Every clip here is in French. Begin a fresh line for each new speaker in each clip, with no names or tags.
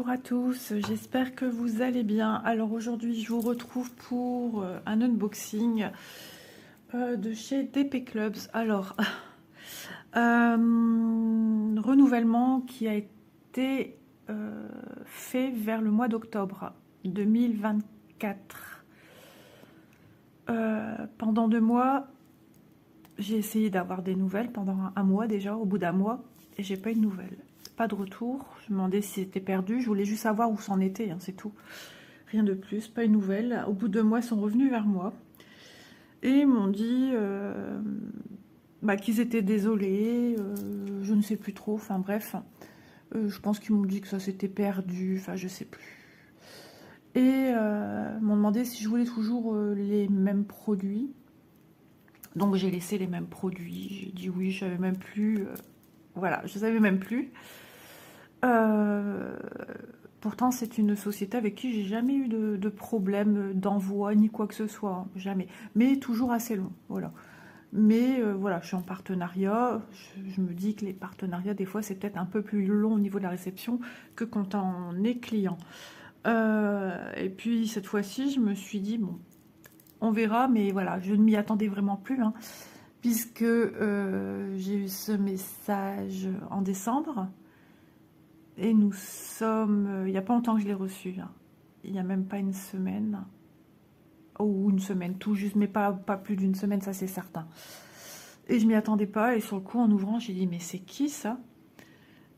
bonjour à tous, j'espère que vous allez bien. Alors aujourd'hui je vous retrouve pour un unboxing de chez DP Clubs. Alors, renouvellement qui a été fait vers le mois d'octobre 2024. Pendant 2 mois, j'ai essayé d'avoir des nouvelles pendant un mois déjà, au bout d'un mois, et j'ai pas eu de nouvelles. Pas de retour, je me demandais si c'était perdu, je voulais juste savoir où c'en était, hein, c'est tout. Rien de plus, pas une nouvelle. Au bout de 2 mois, ils sont revenus vers moi et m'ont dit qu'ils étaient désolés, je ne sais plus trop, enfin bref. Je pense qu'ils m'ont dit que ça s'était perdu, enfin je sais plus. Et m'ont demandé si je voulais toujours les mêmes produits. Donc j'ai laissé les mêmes produits, j'ai dit oui, je savais même plus. Voilà, je savais même plus. Pourtant, c'est une société avec qui j'ai jamais eu de problème d'envoi ni quoi que ce soit, hein, jamais. Mais toujours assez long, voilà. Mais voilà, je suis en partenariat. Je me dis que les partenariats, des fois, c'est peut-être un peu plus long au niveau de la réception que quand on est client. Et puis cette fois-ci, je me suis dit bon, on verra, mais voilà, je ne m'y attendais vraiment plus, hein, puisque j'ai eu ce message en décembre. Et nous sommes... il n'y a pas longtemps que je l'ai reçu. Hein. Il n'y a même pas une semaine. Ou une semaine, tout juste, mais pas plus d'une semaine, ça c'est certain. Et je m'y attendais pas. Et sur le coup, en ouvrant, j'ai dit, mais c'est qui ça?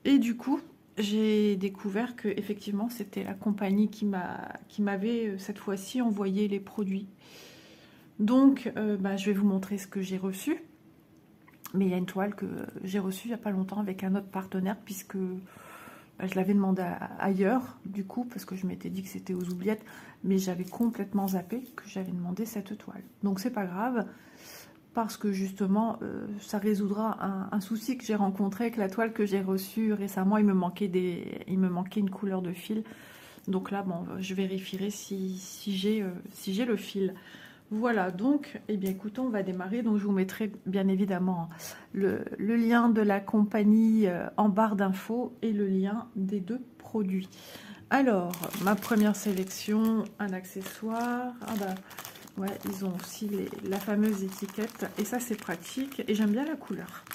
Et du coup, j'ai découvert que effectivement, c'était la compagnie qui m'avait cette fois-ci envoyé les produits. Donc, je vais vous montrer ce que j'ai reçu. Mais il y a une toile que j'ai reçue il n'y a pas longtemps avec un autre partenaire, puisque... je l'avais demandé ailleurs, du coup, parce que je m'étais dit que c'était aux oubliettes, mais j'avais complètement zappé que j'avais demandé cette toile. Donc c'est pas grave, parce que justement, ça résoudra un souci que j'ai rencontré avec la toile que j'ai reçue récemment. Il me manquait une couleur de fil. Donc là, bon, je vérifierai si j'ai le fil. Voilà, donc, eh bien, écoutez, on va démarrer. Donc, je vous mettrai bien évidemment le lien de la compagnie en barre d'infos et le lien des 2 produits. Alors, ma première sélection, un accessoire. Ah bah, ouais, ils ont aussi la fameuse étiquette. Et ça, c'est pratique. Et j'aime bien la couleur.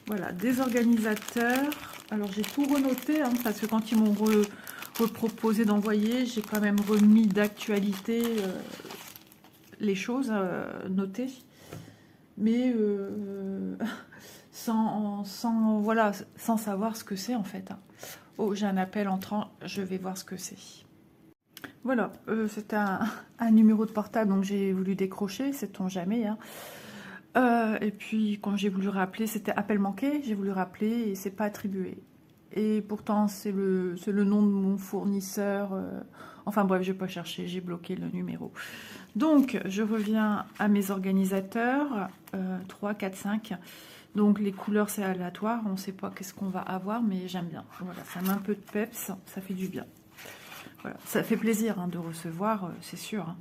Voilà, des organisateurs. Alors, j'ai tout renoté, hein, parce que quand ils m'ont reproposé d'envoyer, j'ai quand même remis d'actualité... les choses notées, mais sans savoir ce que c'est en fait. Oh, j'ai un appel entrant, je vais voir ce que c'est. Voilà, c'était un numéro de portable, donc j'ai voulu décrocher, sait-on jamais. Hein. Et puis quand j'ai voulu rappeler, c'était appel manqué, j'ai voulu rappeler et c'est pas attribué. Et pourtant c'est le nom de mon fournisseur. Enfin bref, je vais pas chercher, j'ai bloqué le numéro. Donc je reviens à mes organisateurs, 3, 4, 5. Donc les couleurs c'est aléatoire, on ne sait pas qu'est-ce qu'on va avoir, mais j'aime bien. Voilà, ça met un peu de peps, ça fait du bien. Voilà, ça fait plaisir hein, de recevoir, c'est sûr. Hein.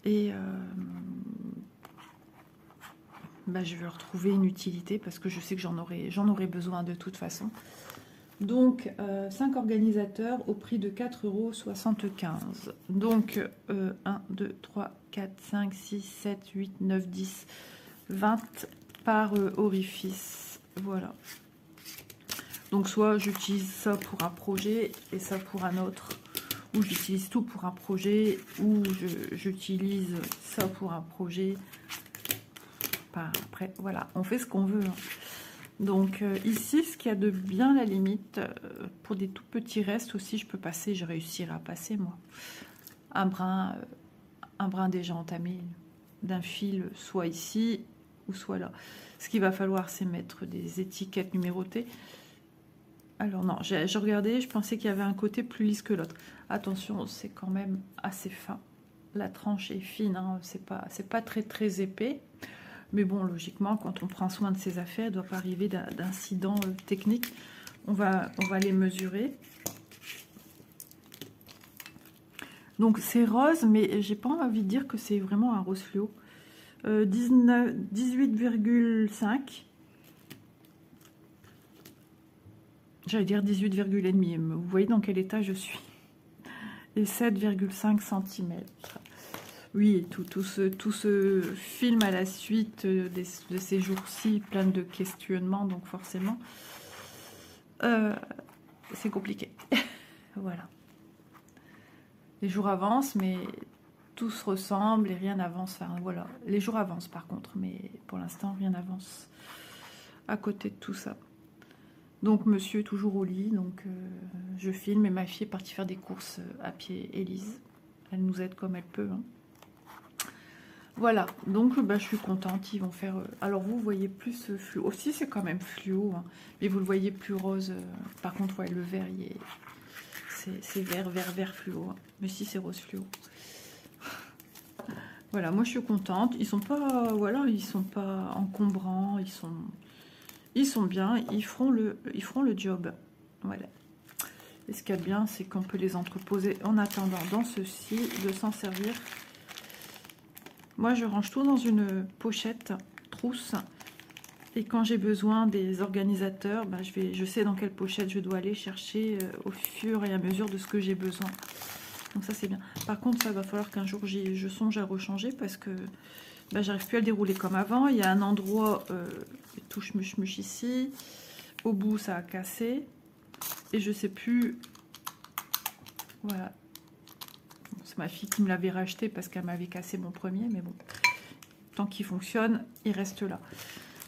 Et je vais retrouver une utilité parce que je sais que j'en aurai besoin de toute façon. Donc 5 organisateurs au prix de 4,75 €. Donc 1, 2, 3, 4, 5, 6, 7, 8, 9, 10, 20 par orifice. Voilà. Donc soit j'utilise ça pour un projet et ça pour un autre, ou j'utilise tout pour un projet, ou j'utilise ça pour un projet. Après, voilà, on fait ce qu'on veut. Hein. Donc ici, ce qu'il y a de bien, la limite, pour des tout petits restes aussi, je peux passer, je réussirai à passer, moi, un brin déjà entamé d'un fil, soit ici ou soit là. Ce qu'il va falloir, c'est mettre des étiquettes numérotées. Alors non, j'ai regardé, je pensais qu'il y avait un côté plus lisse que l'autre. Attention, c'est quand même assez fin. La tranche est fine, hein, c'est pas très très épais. Mais bon, logiquement, quand on prend soin de ses affaires, il ne doit pas arriver d'incident technique. On va les mesurer. Donc c'est rose, mais j'ai pas envie de dire que c'est vraiment un rose fluo. 18,5. j'allais dire 18,5. Vous voyez dans quel état je suis. Et 7,5 cm. Oui, tout ce film à la suite de ces jours-ci, plein de questionnements, donc forcément, c'est compliqué. Voilà. Les jours avancent, mais tout se ressemble et rien n'avance. Enfin, voilà. Les jours avancent par contre, mais pour l'instant, rien n'avance à côté de tout ça. Donc, monsieur est toujours au lit, donc je filme et ma fille est partie faire des courses à pied, Élise. Elle nous aide comme elle peut, hein. Voilà, donc bah, je suis contente, ils vont faire... alors vous voyez plus fluo, aussi c'est quand même fluo, hein, mais vous le voyez plus rose. Par contre, ouais, le vert, c'est vert fluo, hein, mais si c'est rose fluo. Voilà, moi je suis contente, ils sont pas, voilà, ils sont pas encombrants, ils sont bien, ils feront le job, voilà. Et ce qu'il y a de bien, c'est qu'on peut les entreposer en attendant dans ceci, de s'en servir. Moi, je range tout dans une pochette trousse. Et quand j'ai besoin des organisateurs, bah, je sais dans quelle pochette je dois aller chercher au fur et à mesure de ce que j'ai besoin. Donc ça, c'est bien. Par contre, ça va falloir qu'un jour, je songe à rechanger parce que bah, j'arrive plus à le dérouler comme avant. Il y a un endroit, touche muche ici. Au bout, ça a cassé. Et je sais plus... Voilà. C'est ma fille qui me l'avait racheté parce qu'elle m'avait cassé mon premier, mais bon, tant qu'il fonctionne, il reste là.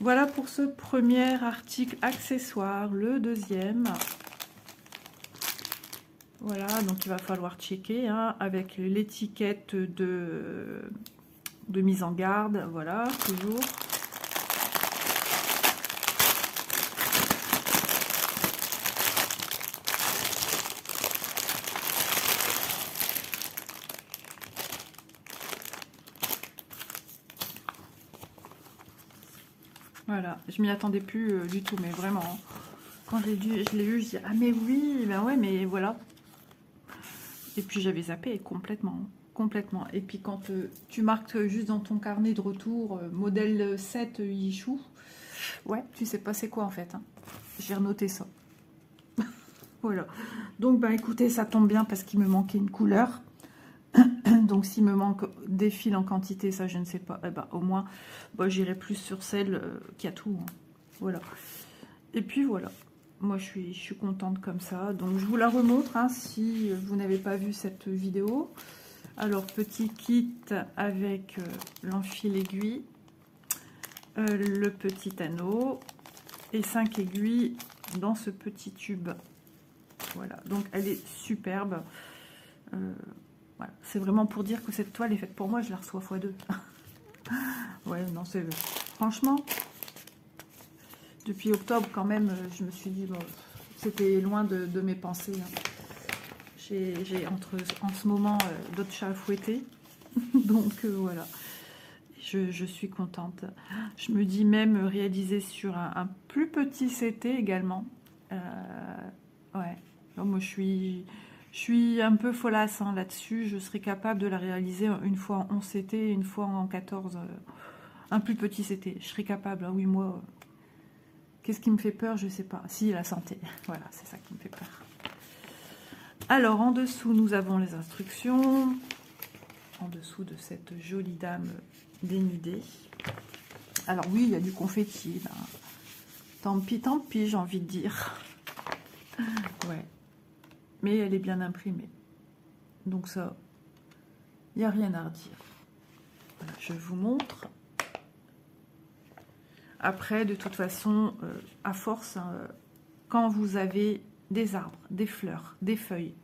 Voilà pour ce premier article accessoire. Le deuxième, voilà, donc il va falloir checker hein, avec l'étiquette de mise en garde, voilà, toujours. Voilà, je m'y attendais plus du tout, mais vraiment, quand je l'ai eu, je dis ah mais oui, ben ouais, mais voilà. Et puis j'avais zappé complètement, complètement. Et puis quand tu marques juste dans ton carnet de retour modèle 7 Yichou, ouais, tu sais pas c'est quoi en fait. Hein. J'ai renoté ça. Voilà. Donc bah écoutez, ça tombe bien parce qu'il me manquait une couleur. Donc s'il me manque des fils en quantité, ça je ne sais pas, eh ben, au moins bah, j'irai plus sur celle qui a tout, hein. Voilà. Et puis voilà, moi je suis contente comme ça, donc je vous la remontre hein, si vous n'avez pas vu cette vidéo. Alors petit kit avec l'enfil aiguille, le petit anneau et 5 aiguilles dans ce petit tube. Voilà, donc elle est superbe. Voilà. C'est vraiment pour dire que cette toile est faite pour moi, je la reçois x2. Ouais, non, c'est... Franchement, depuis octobre, quand même, je me suis dit, bon, c'était loin de mes pensées. Hein. J'ai en ce moment d'autres chats à fouetter. Donc, voilà. Je suis contente. Je me dis même réaliser sur un plus petit CT également. Ouais. Donc, moi, je suis un peu folasse hein, là-dessus. Je serais capable de la réaliser une fois en 11 CT, une fois en 14. Un plus petit CT. Je serais capable. Hein, oui, moi, qu'est-ce qui me fait peur? Je sais pas. Si, la santé. Voilà, c'est ça qui me fait peur. Alors, en dessous, nous avons les instructions. En dessous de cette jolie dame dénudée. Alors oui, il y a du confetti. Là. Tant pis, j'ai envie de dire. Ouais. Mais elle est bien imprimée. Donc ça, il n'y a rien à redire. Voilà, je vous montre. Après, de toute façon, à force, hein, quand vous avez des arbres, des fleurs, des feuilles,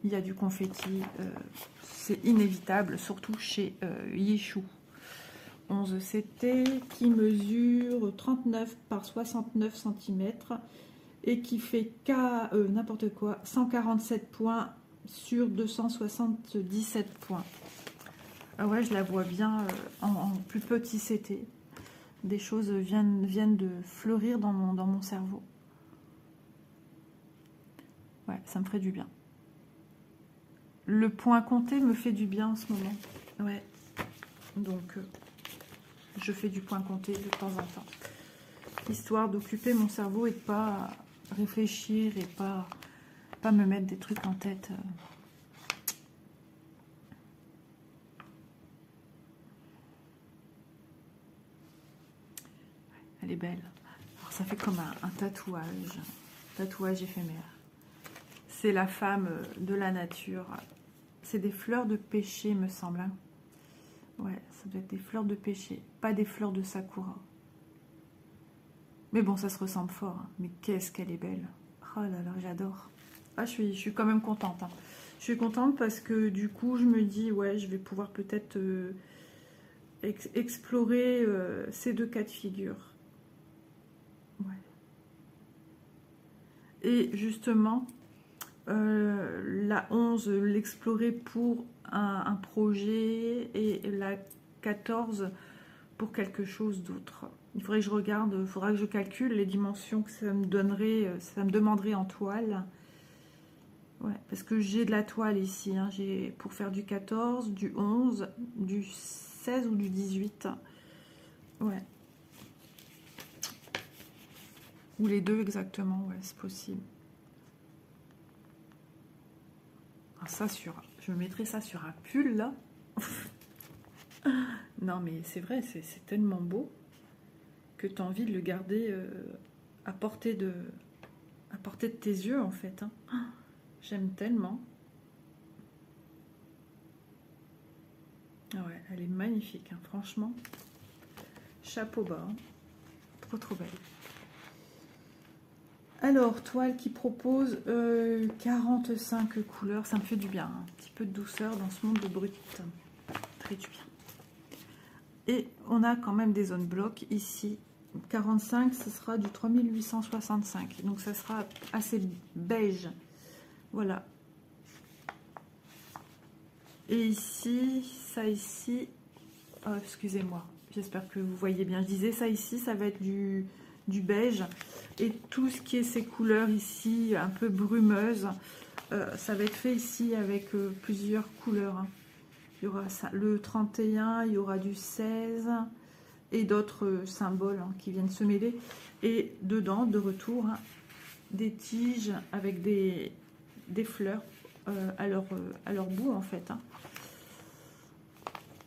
il y a du confetti. C'est inévitable, surtout chez Yichou. 11 CT qui mesure 39 par 69 cm. Et qui fait n'importe quoi, 147 points sur 277 points. Ah ouais, je la vois bien en plus petit CT. Des choses viennent de fleurir dans mon cerveau. Ouais, ça me ferait du bien. Le point compté me fait du bien en ce moment. Ouais, donc je fais du point compté de temps en temps. Histoire d'occuper mon cerveau et de pas réfléchir et pas me mettre des trucs en tête. Elle est belle. Alors, ça fait comme un tatouage éphémère. C'est la femme de la nature. C'est des fleurs de pêcher, me semble. Hein. Ouais, ça doit être des fleurs de pêcher, pas des fleurs de sakura. Mais bon, ça se ressemble fort. Hein. Mais qu'est-ce qu'elle est belle. Oh là là, j'adore. Ah, je suis quand même contente. Hein. Je suis contente parce que du coup, je me dis, ouais, je vais pouvoir peut-être explorer ces deux cas de figure. Ouais. Et justement, la 11, l'explorer pour un projet et la 14 pour quelque chose d'autre. Il faudrait que je regarde, il faudra que je calcule les dimensions que ça me donnerait, ça me demanderait en toile. Ouais, parce que j'ai de la toile ici, hein, j'ai pour faire du 14, du 11, du 16 ou du 18. Ouais. Ou les deux exactement, ouais, c'est possible. Alors ça je me mettrais ça sur un pull là. Non mais c'est vrai, c'est tellement beau que tu as envie de le garder à portée de tes yeux en fait. Hein. J'aime tellement. Ah ouais, elle est magnifique, hein, franchement. Chapeau bas. Hein. Trop trop belle. Alors, toile qui propose 45 couleurs. Ça me fait du bien. Hein. Un petit peu de douceur dans ce monde de brut. Très du bien. Et on a quand même des zones blocs ici. 45, ce sera du 3865. Donc, ça sera assez beige. Voilà. Et ici, ça ici... Oh, excusez-moi. J'espère que vous voyez bien. Je disais, ça ici, ça va être du beige. Et tout ce qui est ces couleurs ici, un peu brumeuses, ça va être fait ici avec plusieurs couleurs. Hein. Il y aura ça, le 31, il y aura du 16 et d'autres symboles hein, qui viennent se mêler. Et dedans, de retour, hein, des tiges avec des fleurs à leur bout en fait. Hein.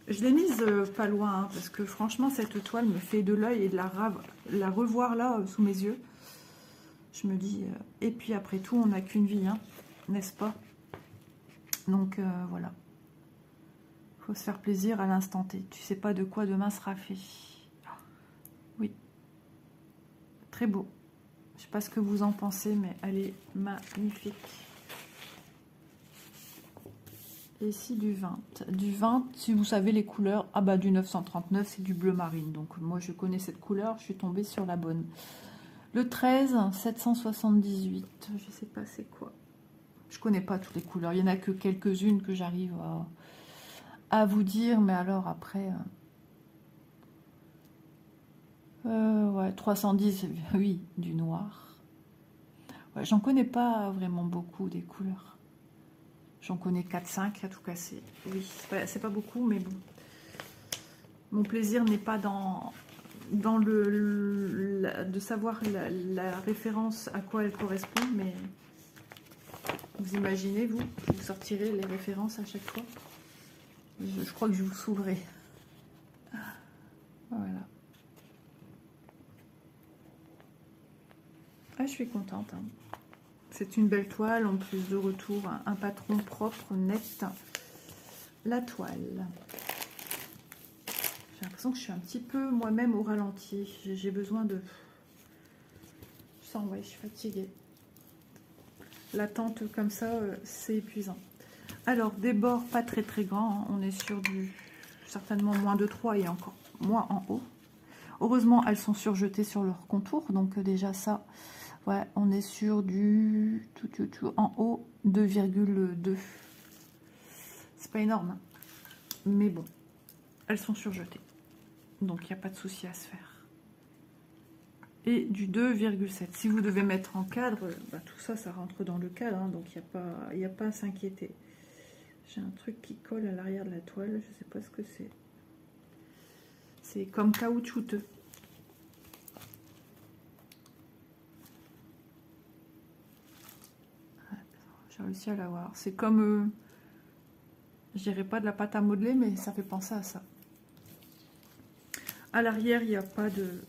Je l'ai mise pas loin hein, parce que franchement cette toile me fait de l'œil et de la revoir là sous mes yeux. Je me dis, et puis après tout on n'a qu'une vie, hein, n'est-ce pas? Donc voilà. Faut se faire plaisir à l'instant T. Tu sais pas de quoi demain sera fait. Oui. Très beau. Je sais pas ce que vous en pensez, mais elle est magnifique. Et ici du 20. Du 20, si vous savez les couleurs, ah bah du 939, c'est du bleu marine. Donc moi je connais cette couleur, je suis tombée sur la bonne. Le 13, 778. Je sais pas c'est quoi. Je connais pas toutes les couleurs. Il y en a que quelques-unes que j'arrive à vous dire, mais alors après... ouais, 310, oui, du noir. Ouais, j'en connais pas vraiment beaucoup des couleurs. J'en connais 4-5 à tout casser. Oui, c'est pas beaucoup, mais bon. Mon plaisir n'est pas dans de savoir la référence à quoi elle correspond, mais vous imaginez, vous sortirez les références à chaque fois. Je crois que je vous saoulerai. Voilà. Ah, je suis contente. Hein. C'est une belle toile, en plus de retour, un patron propre, net. La toile. J'ai l'impression que je suis un petit peu moi-même au ralenti. J'ai besoin de... Je sens, ouais, je suis fatiguée. L'attente comme ça, c'est épuisant. Alors, des bords pas très très grands. Hein. On est sur du... certainement moins de 3 et encore moins en haut. Heureusement, elles sont surjetées sur leur contour. Donc déjà ça... Ouais, on est sur du en haut 2,2. C'est pas énorme, hein. Mais bon, elles sont surjetées. Donc il n'y a pas de souci à se faire. Et du 2,7. Si vous devez mettre en cadre, bah, tout ça, ça rentre dans le cadre. Hein, donc il n'y a pas à s'inquiéter. J'ai un truc qui colle à l'arrière de la toile. Je sais pas ce que c'est. C'est comme caoutchouteux. J'ai réussi à l'avoir. C'est comme, je dirais pas de la pâte à modeler, mais ça fait penser à ça. À l'arrière, il n'y a pas de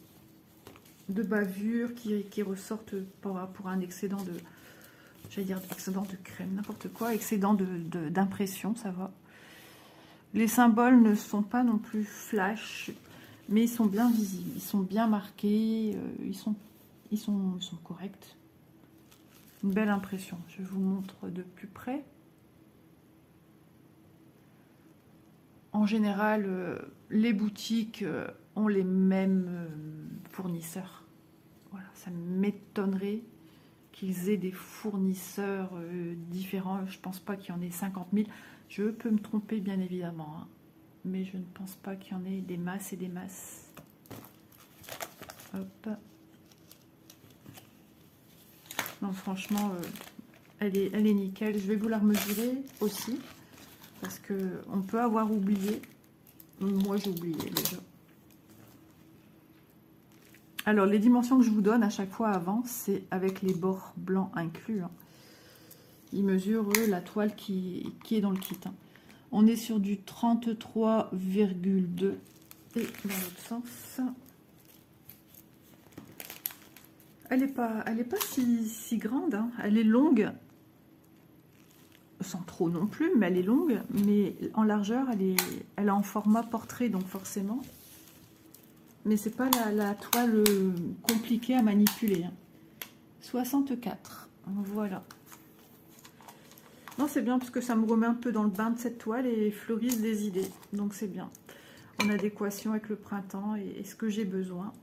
bavure qui ressortent pour un excédent de, j'allais dire excédent de crème, n'importe quoi, excédent d'impression, ça va. Les symboles ne sont pas non plus flash, mais ils sont bien visibles, ils sont bien marqués, ils sont corrects. Une belle impression. Je vous montre de plus près. En général, les boutiques ont les mêmes fournisseurs. Voilà, ça m'étonnerait qu'ils aient des fournisseurs différents. Je ne pense pas qu'il y en ait 50 000. Je peux me tromper, bien évidemment, hein, mais je ne pense pas qu'il y en ait des masses et des masses. Hop. Non, franchement, elle est nickel. Je vais vous la mesurer aussi, parce qu'on peut avoir oublié. Moi, j'ai oublié déjà. Alors, les dimensions que je vous donne à chaque fois avant, c'est avec les bords blancs inclus. Hein. Ils mesurent la toile qui est dans le kit. Hein. On est sur du 33,2 et dans l'autre sens. Elle n'est pas si grande. Hein. Elle est longue, sans trop non plus, mais elle est longue. Mais en largeur, elle est en format portrait, donc forcément. Mais c'est pas la toile compliquée à manipuler. Hein. 64. Voilà. Non, c'est bien parce que ça me remet un peu dans le bain de cette toile et fleurise des idées. Donc c'est bien. En adéquation avec le printemps et ce que j'ai besoin.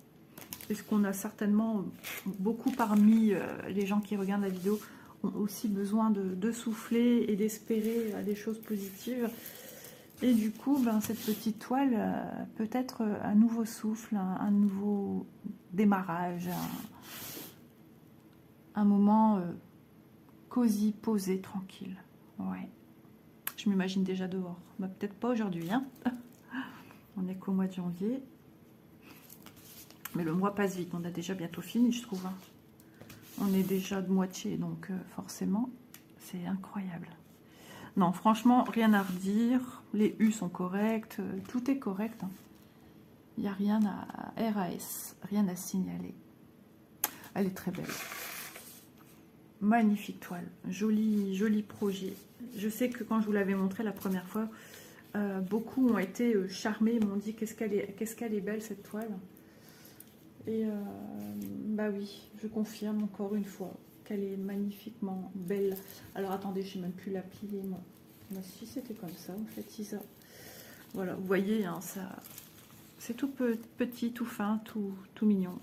Et ce qu'on a certainement beaucoup parmi les gens qui regardent la vidéo ont aussi besoin de souffler et d'espérer des choses positives. Et du coup, ben, cette petite toile peut être un nouveau souffle, un nouveau démarrage, un moment cosy, posé, tranquille. Ouais. Je m'imagine déjà dehors. Bah, peut-être pas aujourd'hui, hein. On est qu'au mois de janvier. Mais le mois passe vite. On a déjà bientôt fini, je trouve. Hein. On est déjà de moitié, donc forcément, c'est incroyable. Non, franchement, rien à redire. Les U sont corrects. Tout est correct. Hein. Il n'y a rien à RAS. Rien à signaler. Elle est très belle. Magnifique toile. Joli, joli projet. Je sais que quand je vous l'avais montré la première fois, beaucoup ont été charmés. M'ont dit qu'est-ce qu'elle est belle cette toile. Et bah oui, je confirme encore une fois qu'elle est magnifiquement belle. Alors attendez, je ne sais même plus la plier moi. Bah, si c'était comme ça en fait, Isa. Voilà, vous voyez, hein, ça, c'est tout petit, tout fin, tout mignon.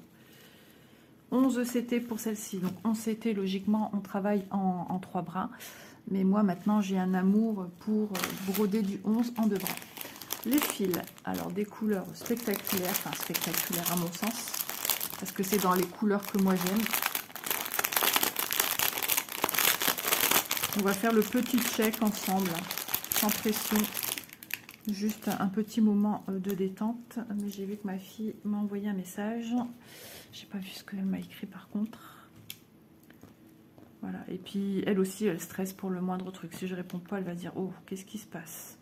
11 CT pour celle-ci. Donc 11 CT, logiquement, on travaille en 3 bras. Mais moi, maintenant, j'ai un amour pour broder du 11 en 2 bras. Les fils, alors des couleurs spectaculaires, enfin spectaculaires à mon sens, parce que c'est dans les couleurs que moi j'aime. On va faire le petit check ensemble, sans pression, juste un petit moment de détente. Mais j'ai vu que ma fille m'a envoyé un message. J'ai pas vu ce qu'elle m'a écrit par contre. Voilà, et puis elle aussi, elle stresse pour le moindre truc. Si je réponds pas, elle va dire « Oh, qu'est-ce qui se passe ?»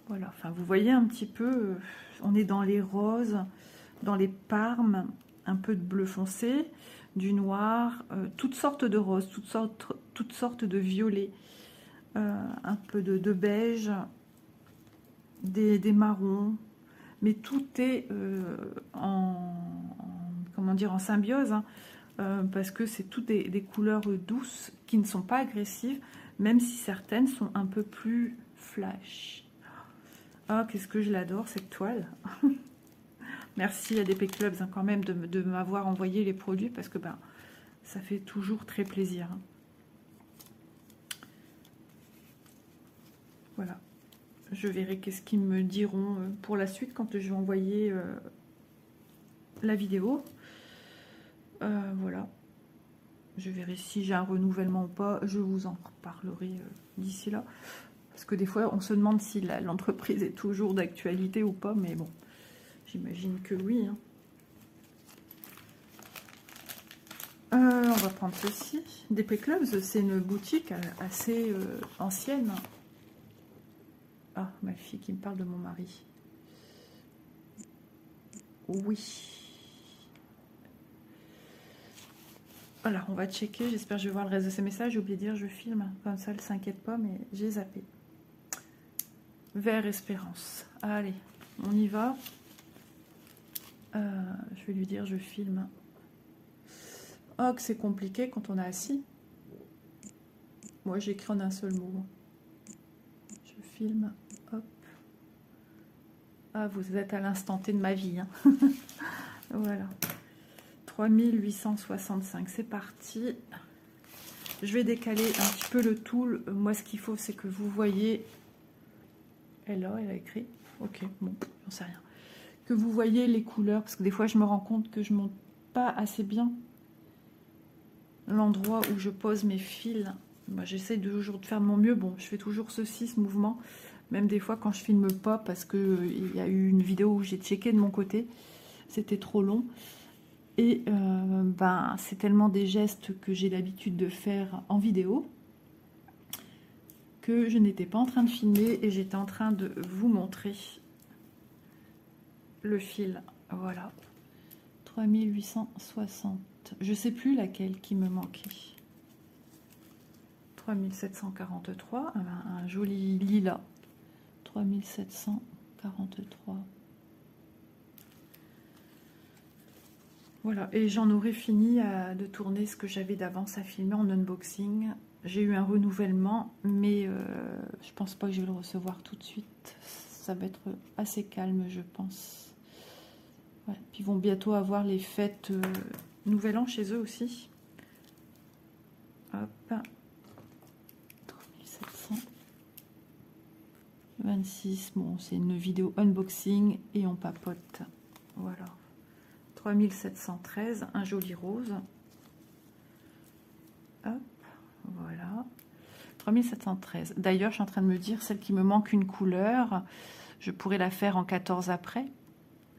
Voilà, enfin vous voyez un petit peu, on est dans les roses, dans les parmes, un peu de bleu foncé, du noir, toutes sortes de roses, toutes sortes de violets, un peu de beige, des marrons, mais tout est comment dire, en symbiose, hein, parce que c'est toutes des couleurs douces qui ne sont pas agressives, même si certaines sont un peu plus flash. Ah, qu'est-ce que je l'adore cette toile. Merci à DP Clubs hein, quand même de m'avoir envoyé les produits parce que ben, ça fait toujours très plaisir. Hein. Voilà. Je verrai qu'est-ce qu'ils me diront pour la suite quand je vais envoyer la vidéo. Voilà. Je verrai si j'ai un renouvellement ou pas. Je vous en reparlerai d'ici là. Parce que des fois, on se demande si l'entreprise est toujours d'actualité ou pas. Mais bon, j'imagine que oui. Hein. On va prendre ceci. DP Clubs, c'est une boutique assez ancienne. Ah, ma fille qui me parle de mon mari. Oui. Voilà, on va checker. J'espère que je vais voir le reste de ces messages. J'ai oublié de dire je filme. Comme ça, elle ne s'inquiète pas, mais j'ai zappé. Vers Espérance. Allez, on y va. Je vais lui dire je filme. Oh, que c'est compliqué quand on est assis. Moi, j'écris en un seul mot. Je filme. Hop. Ah, vous êtes à l'instant T de ma vie. Hein. Voilà. 3865, c'est parti. Je vais décaler un petit peu le tout. Moi, ce qu'il faut, c'est que vous voyez... Elle a écrit. Ok, bon, j'en sais rien. Que vous voyez les couleurs, parce que des fois, je me rends compte que je ne monte pas assez bien l'endroit où je pose mes fils. Moi, j'essaie toujours de faire de mon mieux. Bon, je fais toujours ce mouvement. Même des fois, quand je filme pas, parce qu'il y a eu une vidéo où j'ai checké de mon côté. C'était trop long. Et ben, c'est tellement des gestes que j'ai l'habitude de faire en vidéo que je n'étais pas en train de filmer et j'étais en train de vous montrer le fil. Voilà. 3860. Je sais plus laquelle qui me manquait. 3743. Un joli lilas. 3743. Voilà, et j'en aurais fini de tourner ce que j'avais d'avance à filmer en unboxing. J'ai eu un renouvellement, mais je pense pas que je vais le recevoir tout de suite. Ça va être assez calme, je pense. Ouais, puis ils vont bientôt avoir les fêtes Nouvel An chez eux aussi. Hop. 3726. Bon, c'est une vidéo unboxing et on papote. Voilà. 3713, un joli rose. Hop, voilà. 3713. D'ailleurs, je suis en train de me dire, celle qui me manque une couleur, je pourrais la faire en 14 après.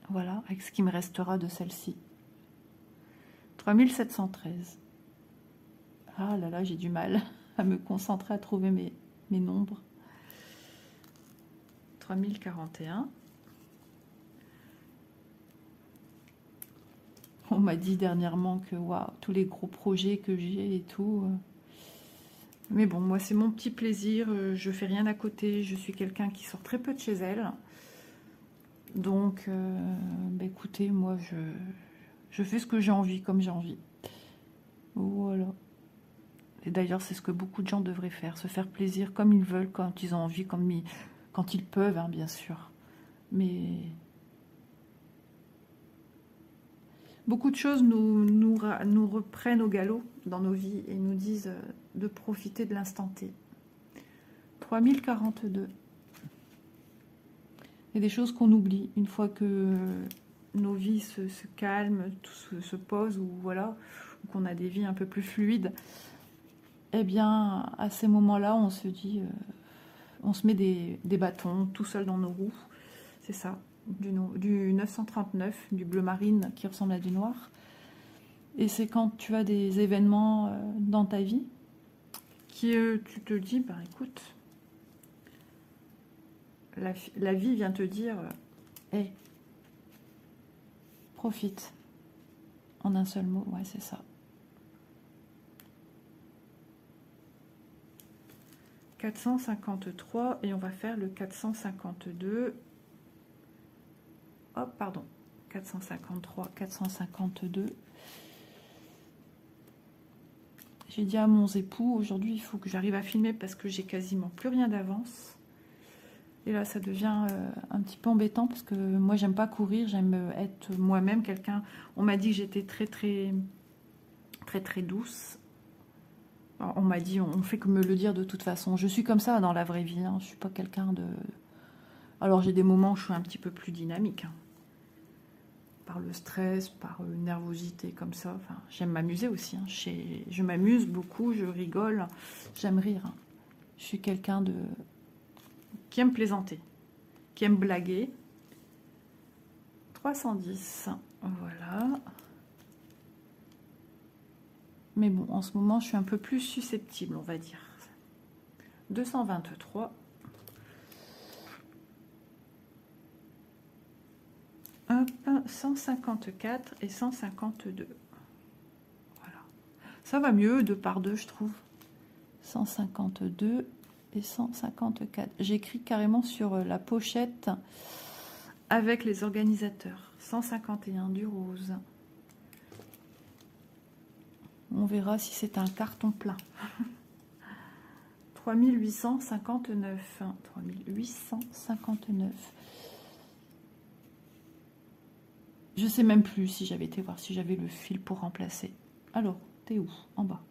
Voilà, avec ce qui me restera de celle-ci. 3713. Ah là là, j'ai du mal à me concentrer, à trouver mes nombres. 3041. On m'a dit dernièrement que waouh, tous les gros projets que j'ai et tout. Mais bon, moi c'est mon petit plaisir. Je fais rien à côté. Je suis quelqu'un qui sort très peu de chez elle. Donc, bah, écoutez, moi je fais ce que j'ai envie, comme j'ai envie. Voilà. Et d'ailleurs, c'est ce que beaucoup de gens devraient faire. Se faire plaisir comme ils veulent, quand ils ont envie, quand ils peuvent, hein, bien sûr. Mais... beaucoup de choses nous reprennent au galop dans nos vies et nous disent de profiter de l'instant T. 3042. Il y a des choses qu'on oublie une fois que nos vies se calment, tout se pose, ou voilà, qu'on a des vies un peu plus fluides. Eh bien, à ces moments-là, on se dit, on se met des bâtons tout seul dans nos roues. C'est ça. Du 939, du bleu marine qui ressemble à du noir. Et c'est quand tu as des événements dans ta vie qui tu te dis, bah écoute, la vie vient te dire, hey, profite. En un seul mot, ouais, c'est ça. 453 et on va faire le 452. Hop, pardon, 453, 452. J'ai dit à mon époux, aujourd'hui, il faut que j'arrive à filmer parce que j'ai quasiment plus rien d'avance. Et là, ça devient un petit peu embêtant parce que moi, j'aime pas courir, j'aime être moi-même quelqu'un. On m'a dit que j'étais très douce. Alors, on m'a dit, on fait que me le dire de toute façon. Je suis comme ça dans la vraie vie, hein. Je suis pas quelqu'un de... Alors, j'ai des moments où je suis un petit peu plus dynamique, hein. Par le stress, par une nervosité comme ça. Enfin, j'aime m'amuser aussi. Hein. Je m'amuse beaucoup, je rigole, j'aime rire. Hein. Je suis quelqu'un qui aime plaisanter, qui aime blaguer. 310, voilà. Mais bon, en ce moment, je suis un peu plus susceptible, on va dire. 223. Hop, 154 et 152. Voilà. Ça va mieux, 2 par 2, je trouve. 152 et 154. J'écris carrément sur la pochette avec les organisateurs. 151 du rose. On verra si c'est un carton plein. 3859. 3859. Je sais même plus si j'avais été voir si j'avais le fil pour remplacer. Alors, t'es où? En bas.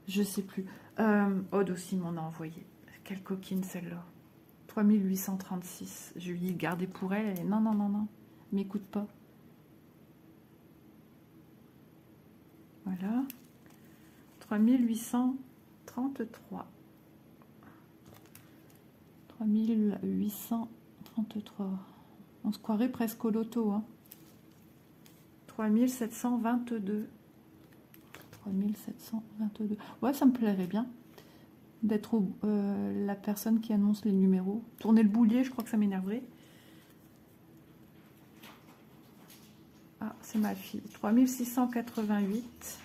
Je sais plus. Aude aussi m'en a envoyé. Quelle coquine celle-là. 3836. Je lui ai dit de garder pour elle. Elle est non, non, non, non. M'écoute pas. Voilà. 3833. 3833. On se croirait presque au loto. Hein. 3722. 3722. Ouais, ça me plairait bien d'être la personne qui annonce les numéros. Tourner le boulier, je crois que ça m'énerverait. Ah, c'est ma fille. 3688.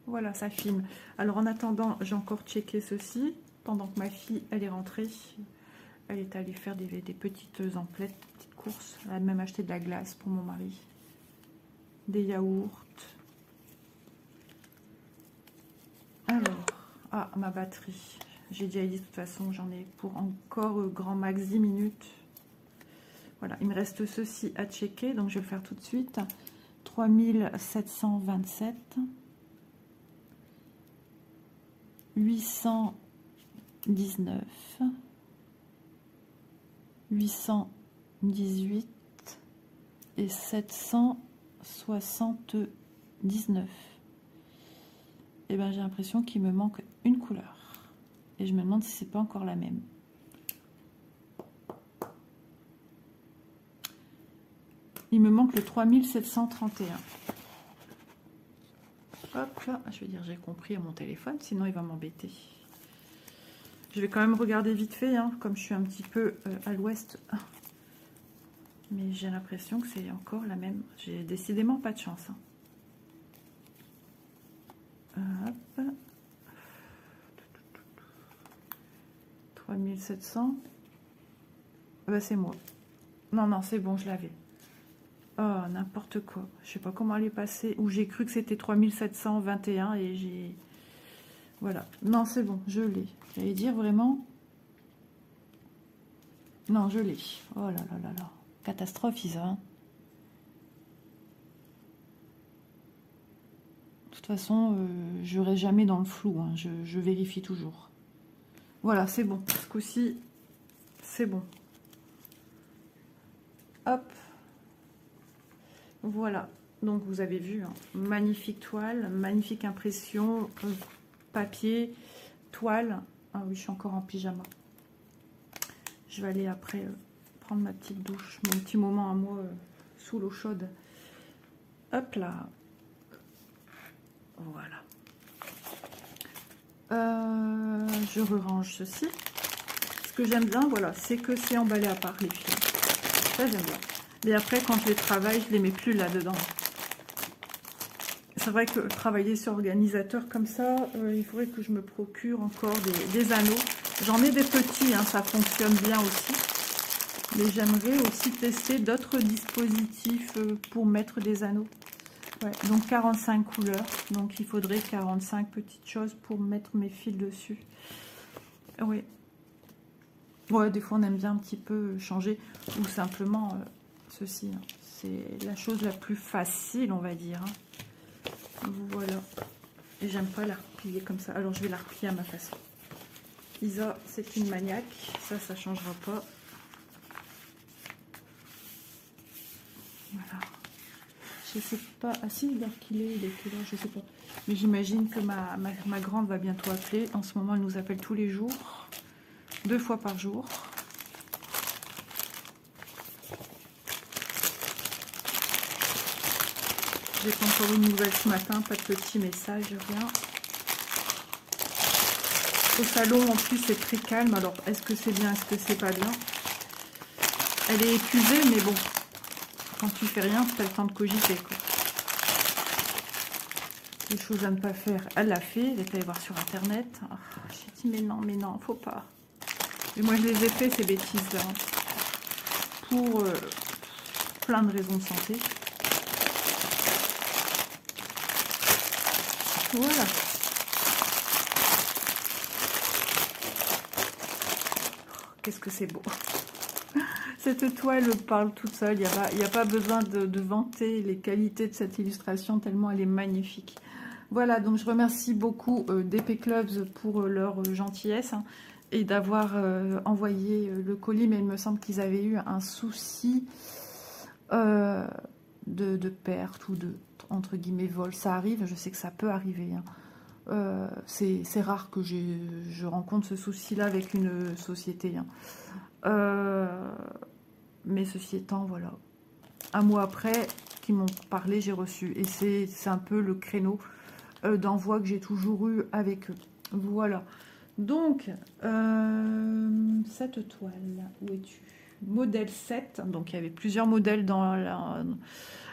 Voilà, ça filme. Alors, en attendant, j'ai encore checké ceci. Pendant que ma fille, elle est rentrée. Elle est allée faire des petites emplettes, des petites courses. Elle a même acheté de la glace pour mon mari. Des yaourts. Alors, ah, ma batterie. J'ai déjà dit de toute façon, j'en ai pour encore grand max 10 minutes. Voilà, il me reste ceci à checker, donc je vais le faire tout de suite. 3727. 819. 818 et 779. Et bien j'ai l'impression qu'il me manque une couleur. Et je me demande si c'est pas encore la même. Il me manque le 3731. Hop là, je vais dire j'ai compris à mon téléphone, sinon il va m'embêter. Je vais quand même regarder vite fait, hein, comme je suis un petit peu à l'ouest. Mais j'ai l'impression que c'est encore la même. J'ai décidément pas de chance. Hein. Hop. 3700. Bah, c'est moi. Non, non, c'est bon, je l'avais. Oh, n'importe quoi. Je sais pas comment elle est passée. Ou j'ai cru que c'était 3721 et j'ai... Voilà. Non, c'est bon, je l'ai. J'allais dire vraiment... Non, je l'ai. Oh là là là là. Catastrophe, Isa. Hein. De toute façon, je reste jamais dans le flou. Hein. Je vérifie toujours. Voilà, c'est bon. Ce coup-ci, c'est bon. Hop. Voilà. Donc, vous avez vu. Hein. Magnifique toile. Magnifique impression. Papier. Toile. Ah oui, je suis encore en pyjama. Je vais aller après prendre ma petite douche. Mon petit moment à moi sous l'eau chaude. Hop là. Voilà. Je range ceci. Ce que j'aime bien, voilà, c'est que c'est emballé à part les fils. Ça, j'aime bien. Mais après, quand je les travaille, je les mets plus là-dedans. C'est vrai que travailler sur organisateur comme ça, il faudrait que je me procure encore des anneaux. J'en ai des petits, hein, ça fonctionne bien aussi. Mais j'aimerais aussi tester d'autres dispositifs pour mettre des anneaux. Ouais, donc 45 couleurs, donc il faudrait 45 petites choses pour mettre mes fils dessus. Oui. Ouais, des fois on aime bien un petit peu changer, ou simplement ceci. Hein. C'est la chose la plus facile, on va dire. Hein. Voilà. Et j'aime pas la replier comme ça, alors je vais la replier à ma façon. Isa, c'est une maniaque, ça changera pas. Voilà. Je sais pas. Ah si, l'heure qu'il est, il est quelle heure, je sais pas. Mais j'imagine que ma grande va bientôt appeler. En ce moment, elle nous appelle tous les jours. 2 fois par jour. J'ai pas encore une nouvelle ce matin, pas de petit message, rien. Au salon, en plus, c'est très calme. Alors, est-ce que c'est bien, est-ce que c'est pas bien? Elle est épuisée, mais bon, quand tu fais rien, tu as le temps de cogiter, quoi. Les choses à ne pas faire, elle l'a fait. Elle est allée voir sur Internet. Oh, j'ai dit, mais non, faut pas. Et moi, je les ai fait, ces bêtises-là, pour plein de raisons de santé. Voilà. Qu'est-ce que c'est beau. Cette toile parle toute seule. Il n'y a pas besoin de vanter les qualités de cette illustration, tellement elle est magnifique. Voilà, donc je remercie beaucoup DP Clubs pour leur gentillesse, hein, et d'avoir envoyé le colis, mais il me semble qu'ils avaient eu un souci de perte ou de, entre guillemets, vol. Ça arrive, je sais que ça peut arriver, hein. C'est rare que je rencontre ce souci-là avec une société, hein. Mais ceci étant, voilà. Un mois après qu'ils m'ont parlé, j'ai reçu. Et c'est un peu le créneau d'envoi que j'ai toujours eu avec eux. Voilà. Donc, cette toile, où es-tu? Modèle 7. Donc, il y avait plusieurs modèles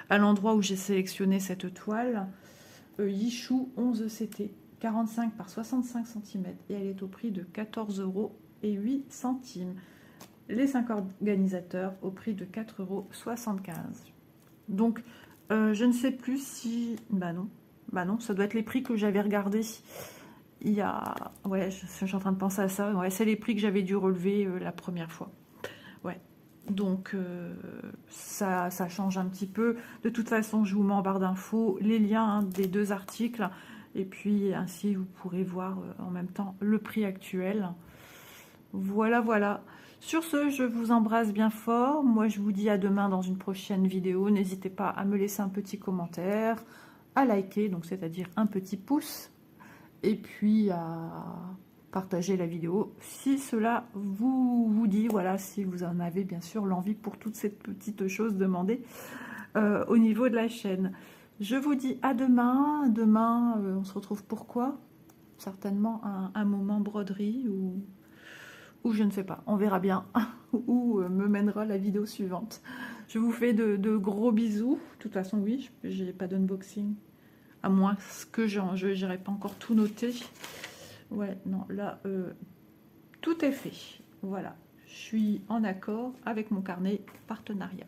à l'endroit où j'ai sélectionné cette toile. Yichou 11 CT, 45 par 65 cm. Et elle est au prix de 14,08 €. Les 5 organisateurs au prix de 4,75 €. Donc, je ne sais plus si... Bah non, ça doit être les prix que j'avais regardés il y a... Ouais, je suis en train de penser à ça. Ouais, c'est les prix que j'avais dû relever la première fois. Ouais. Donc, ça change un petit peu. De toute façon, je vous mets en barre d'infos les liens, hein, des deux articles. Et puis, ainsi, vous pourrez voir en même temps le prix actuel. Voilà, voilà. Sur ce, je vous embrasse bien fort. Moi, je vous dis à demain dans une prochaine vidéo. N'hésitez pas à me laisser un petit commentaire, à liker, donc c'est-à-dire un petit pouce, et puis à partager la vidéo si cela vous dit, voilà, si vous en avez bien sûr l'envie pour toutes ces petites choses demandées au niveau de la chaîne. Je vous dis à demain. Demain, on se retrouve pour quoi? Certainement un moment broderie ou je ne sais pas, on verra bien où me mènera la vidéo suivante. Je vous fais de gros bisous. De toute façon, oui, j'ai pas d'unboxing, à moins que je n'irai pas encore tout noter. Ouais, non, là, tout est fait. Voilà, je suis en accord avec mon carnet partenariat.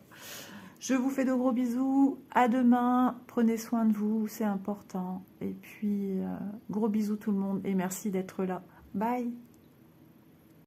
Je vous fais de gros bisous. À demain. Prenez soin de vous, c'est important. Et puis, gros bisous tout le monde et merci d'être là. Bye.